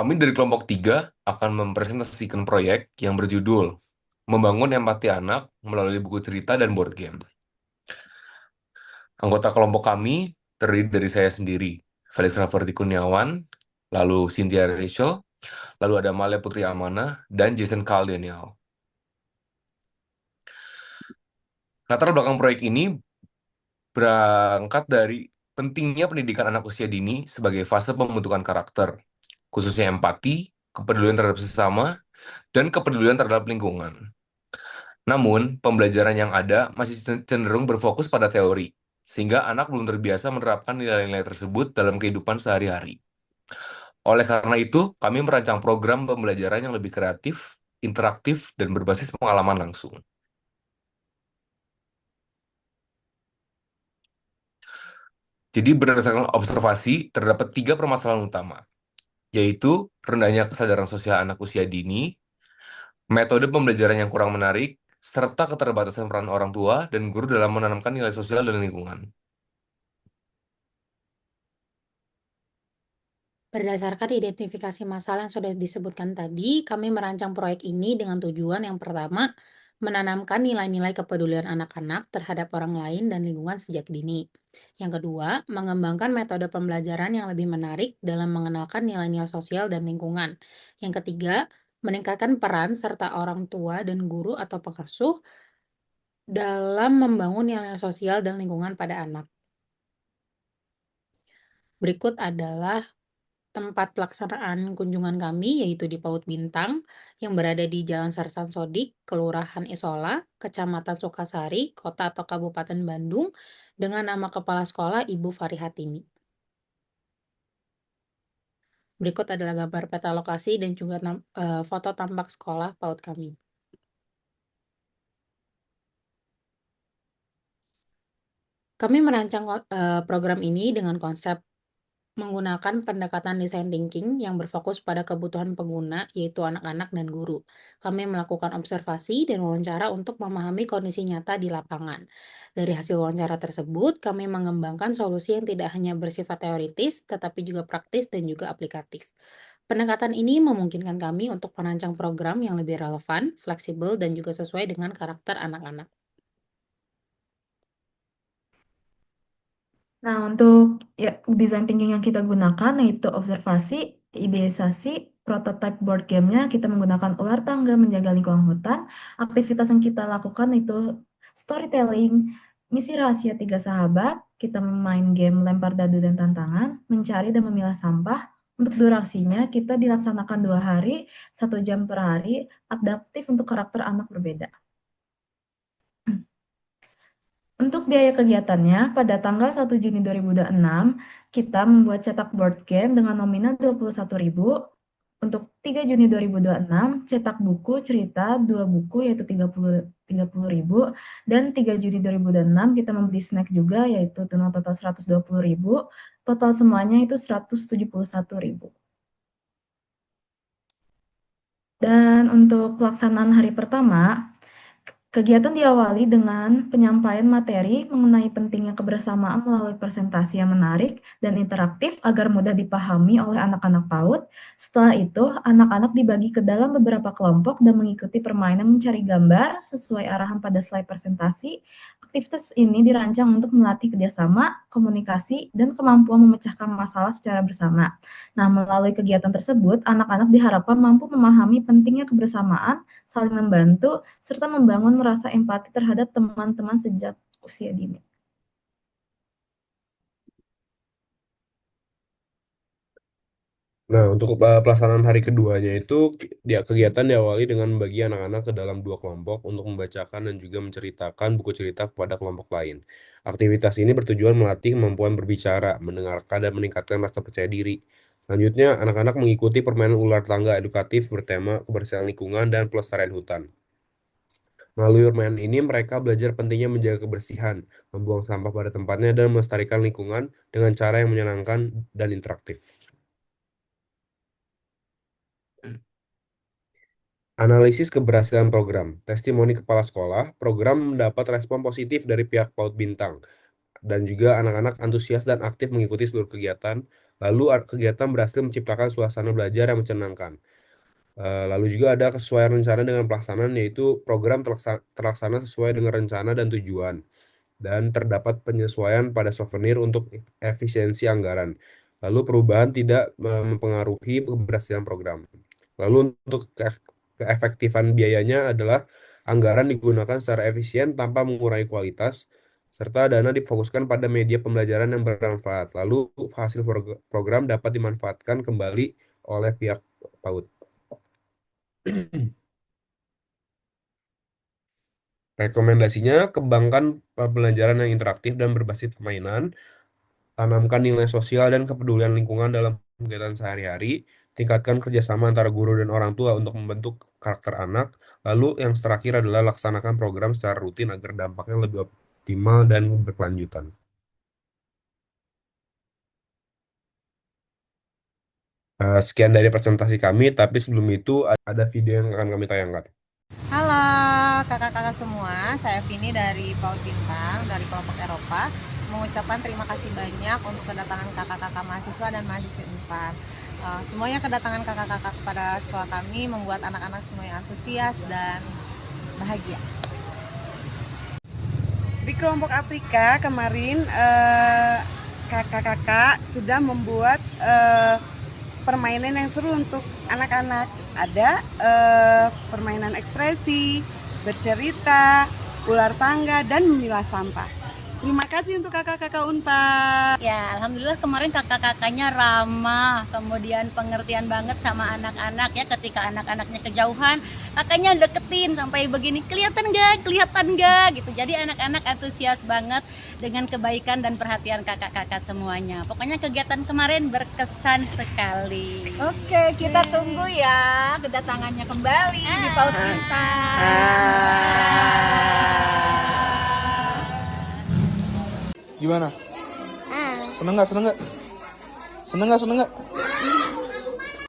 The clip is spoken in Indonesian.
Kami dari kelompok 3 akan mempresentasikan proyek yang berjudul Membangun Empati Anak melalui buku cerita dan board game. Anggota kelompok kami terdiri dari saya sendiri, Felix Raverdi Kurniawan, lalu Cynthia Rachel, lalu ada Malia Putri Amana, dan Jason Carl Daniel. Latar belakang proyek ini berangkat dari pentingnya pendidikan anak usia dini sebagai fase pembentukan karakter, khususnya empati, kepedulian terhadap sesama, dan kepedulian terhadap lingkungan. Namun, pembelajaran yang ada masih cenderung berfokus pada teori, sehingga anak belum terbiasa menerapkan nilai-nilai tersebut dalam kehidupan sehari-hari. Oleh karena itu, kami merancang program pembelajaran yang lebih kreatif, interaktif, dan berbasis pengalaman langsung. Jadi berdasarkan observasi, terdapat 3 permasalahan utama, yaitu rendahnya kesadaran sosial anak usia dini, metode pembelajaran yang kurang menarik, serta keterbatasan peran orang tua dan guru dalam menanamkan nilai sosial dan lingkungan. Berdasarkan identifikasi masalah yang sudah disebutkan tadi, kami merancang proyek ini dengan tujuan yang pertama, menanamkan nilai-nilai kepedulian anak-anak terhadap orang lain dan lingkungan sejak dini. Yang kedua, mengembangkan metode pembelajaran yang lebih menarik dalam mengenalkan nilai-nilai sosial dan lingkungan. Yang ketiga, meningkatkan peran serta orang tua dan guru atau pengasuh dalam membangun nilai sosial dan lingkungan pada anak. Berikut adalah tempat pelaksanaan kunjungan kami, yaitu di PAUD Bintang, yang berada di Jalan Sarsan Sodik, Kelurahan Isola, Kecamatan Sukasari, Kota atau Kabupaten Bandung, dengan nama Kepala Sekolah Ibu Farihatini. Berikut adalah gambar peta lokasi dan juga foto tampak sekolah PAUD kami. Kami merancang program ini dengan konsep menggunakan pendekatan design thinking yang berfokus pada kebutuhan pengguna, yaitu anak-anak dan guru. Kami melakukan observasi dan wawancara untuk memahami kondisi nyata di lapangan. Dari hasil wawancara tersebut, kami mengembangkan solusi yang tidak hanya bersifat teoritis, tetapi juga praktis dan juga aplikatif. Pendekatan ini memungkinkan kami untuk merancang program yang lebih relevan, fleksibel, dan juga sesuai dengan karakter anak-anak. Nah, untuk ya, design thinking yang kita gunakan yaitu observasi, idealisasi, prototype board game-nya kita menggunakan ular tangga menjaga lingkungan hutan. Aktivitas yang kita lakukan itu storytelling, misi rahasia 3 sahabat, kita main game lempar dadu dan tantangan, mencari dan memilah sampah. Untuk durasinya kita dilaksanakan 2 hari, 1 jam per hari, adaptif untuk karakter anak berbeda. Untuk biaya kegiatannya, pada tanggal 1 Juni 2026, kita membuat cetak board game dengan nominal 21.000. Untuk 3 Juni 2026, cetak buku cerita 2 buku yaitu 30.000. Dan 3 Juni 2026 kita membeli snack juga yaitu total 120.000. Total semuanya itu 171.000. Dan untuk pelaksanaan hari pertama, kegiatan diawali dengan penyampaian materi mengenai pentingnya kebersamaan melalui presentasi yang menarik dan interaktif agar mudah dipahami oleh anak-anak PAUD. Setelah itu, anak-anak dibagi ke dalam beberapa kelompok dan mengikuti permainan mencari gambar sesuai arahan pada slide presentasi. Aktivitas ini dirancang untuk melatih kerjasama, komunikasi, dan kemampuan memecahkan masalah secara bersama. Nah, melalui kegiatan tersebut, anak-anak diharapkan mampu memahami pentingnya kebersamaan, saling membantu, serta membangun rasa empati terhadap teman-teman sejak usia dini. Nah, untuk pelaksanaan hari keduanya itu dia kegiatan diawali dengan membagi anak-anak ke dalam 2 kelompok untuk membacakan dan juga menceritakan buku cerita kepada kelompok lain. Aktivitas ini bertujuan melatih kemampuan berbicara, mendengarkan, dan meningkatkan rasa percaya diri. Selanjutnya, anak-anak mengikuti permainan ular tangga edukatif bertema kebersihan lingkungan dan pelestarian hutan. Melalui permainan ini, mereka belajar pentingnya menjaga kebersihan, membuang sampah pada tempatnya, dan melestarikan lingkungan dengan cara yang menyenangkan dan interaktif. Analisis keberhasilan program. Testimoni kepala sekolah, program mendapat respon positif dari pihak PAUD Bintang dan juga anak-anak antusias dan aktif mengikuti seluruh kegiatan. Lalu kegiatan berhasil menciptakan suasana belajar yang menyenangkan. Lalu juga ada kesesuaian rencana dengan pelaksanaan, yaitu program terlaksana sesuai dengan rencana dan tujuan. Dan terdapat penyesuaian pada souvenir untuk efisiensi anggaran. Lalu perubahan tidak mempengaruhi keberhasilan program. Lalu untuk keefektifan biayanya adalah anggaran digunakan secara efisien tanpa mengurangi kualitas, serta dana difokuskan pada media pembelajaran yang bermanfaat. Lalu hasil program dapat dimanfaatkan kembali oleh pihak PAUD. Rekomendasinya, kembangkan pembelajaran yang interaktif dan berbasis permainan, tanamkan nilai sosial dan kepedulian lingkungan dalam kegiatan sehari-hari, tingkatkan kerjasama antara guru dan orang tua untuk membentuk karakter anak, lalu yang terakhir adalah laksanakan program secara rutin agar dampaknya lebih optimal dan berkelanjutan. Sekian dari presentasi kami, tapi sebelum itu ada video yang akan kami tayangkan. Halo kakak-kakak semua, saya Vini dari PAUD Bintang, dari kelompok Eropa. Mengucapkan terima kasih banyak untuk kedatangan kakak-kakak mahasiswa dan mahasiswi Unpad. Semuanya kedatangan kakak-kakak pada sekolah kami membuat anak-anak semuanya antusias dan bahagia. Di kelompok Afrika kemarin kakak-kakak sudah membuat permainan yang seru untuk anak-anak. Ada permainan ekspresi, bercerita, ular tangga, dan memilah sampah. Terima kasih untuk kakak-kakak Unpad. Ya, alhamdulillah kemarin kakak-kakaknya ramah, kemudian pengertian banget sama anak-anak ya. Ketika anak-anaknya kejauhan, kakaknya deketin sampai begini, kelihatan nggak gitu. Jadi anak-anak antusias banget dengan kebaikan dan perhatian kakak-kakak semuanya. Pokoknya kegiatan kemarin berkesan sekali. Oke, kita tunggu ya kedatangannya kembali di PAUD Bintang. Gimana? Seneng nggak? Seneng nggak?